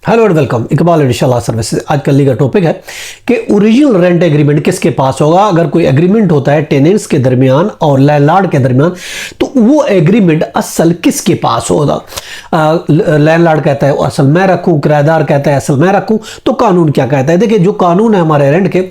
Hello and welcome Iqbal इंशाल्लाह services. आज का लीगल टॉपिक है कि ओरिजिनल रेंट एग्रीमेंट किसके पास होगा। अगर कोई एग्रीमेंट होता है टेनेंट्स के दरमियान और लैंडलॉर्ड के दरमियान, तो वो एग्रीमेंट असल किसके पास होगा। लैंडलॉर्ड कहता है असल मैं रखूं, किराएदार कहता है असल मैं रखूं, तो कानून क्या कहता है। देखिए, जो कानून है हमारे रेंट के,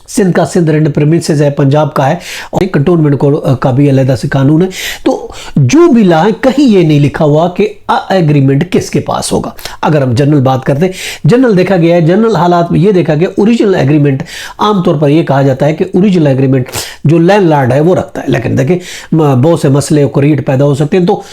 सिंध का सिंध रेंट प्रेमिसेस है, पंजाब का है, और कंटोनमेंट कोड का भी अलग से कानून है। तो जो भी ला है, कहीं ये नहीं लिखा हुआ कि एग्रीमेंट किसके पास होगा। अगर हम जनरल बात करते हैं, जनरल देखा गया है, जनरल हालात में ये देखा गया ओरिजिनल एग्रीमेंट, आमतौर पर ये कहा जाता है कि ओरिजिनल एग्रीमेंट जो लैंडलॉर्ड है वो रखता है। लेकिन देखिए, बहुत से मसले को रीड पैदा हो सकते हैं, तो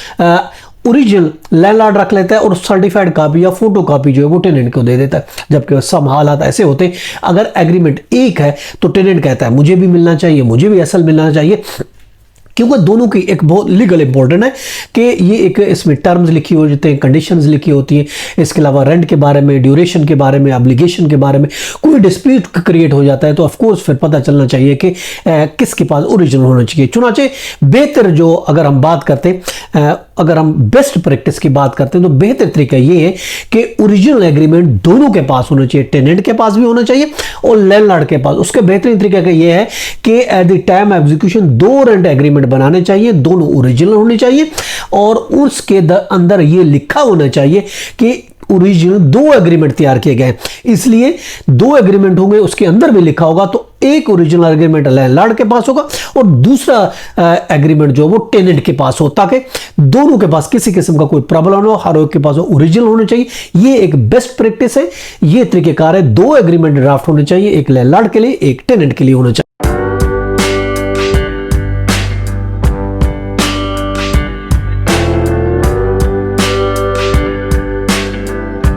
ओरिजिनल लैंडलॉर्ड रख लेता है और सर्टिफाइड कॉपी या फोटो कॉपी जो है वो टेनेंट को दे देता है। जबकि सब हालात ऐसे होते हैं, अगर एग्रीमेंट एक है तो टेनेंट कहता है मुझे भी मिलना चाहिए, मुझे भी असल मिलना चाहिए, क्योंकि दोनों की एक बहुत लीगल इंपॉर्टेंट है कि ये एक इसमें टर्म्स लिखी होती हैं, कंडीशंस लिखी होती हैं। इसके अलावा रेंट के बारे में, ड्यूरेशन के बारे में, ऑब्लिगेशन के बारे में कोई डिस्प्यूट क्रिएट हो जाता है, तो ऑफ कोर्स फिर पता चलना चाहिए कि किसके पास ओरिजिनल होना चाहिए। चुनाचे बेहतर जो अगर हम बात करते हैं, अगर हम बेस्ट प्रैक्टिस की बात करते हैं, तो बेहतर तरीका ये है कि ओरिजिनल एग्रीमेंट दोनों के पास होना चाहिए, टेनेंट के पास भी होना चाहिए और लैंडलॉर्ड के पास। उसके बेहतरीन तरीका यह है कि एट द टाइम एग्जीक्यूशन दो रेंट एग्रीमेंट बनाने चाहिए, दोनों ओरिजिनल होने चाहिए और उसके अंदर यह लिखा होना चाहिए कि ओरिजिनल दो एग्रीमेंट तैयार किए गए। इसलिए दो एग्रीमेंट होंगे, उसके अंदर भी लिखा होगा, तो एक ओरिजिनल एग्रीमेंट लैंडलॉर्ड के पास होगा और दूसरा एग्रीमेंट जो वो टेनेंट के पास हो, ताकि दोनों के पास किसी किस्म का कोई प्रॉब्लम ना हो, हर एक के पास ओरिजिनल होना चाहिए। ये एक बेस्ट प्रैक्टिस है, ये तरीकेकार है। दो एग्रीमेंट ड्राफ्ट होने चाहिए, एक लैंडलॉर्ड के लिए, एक टेनेंट के लिए होना चाहिए।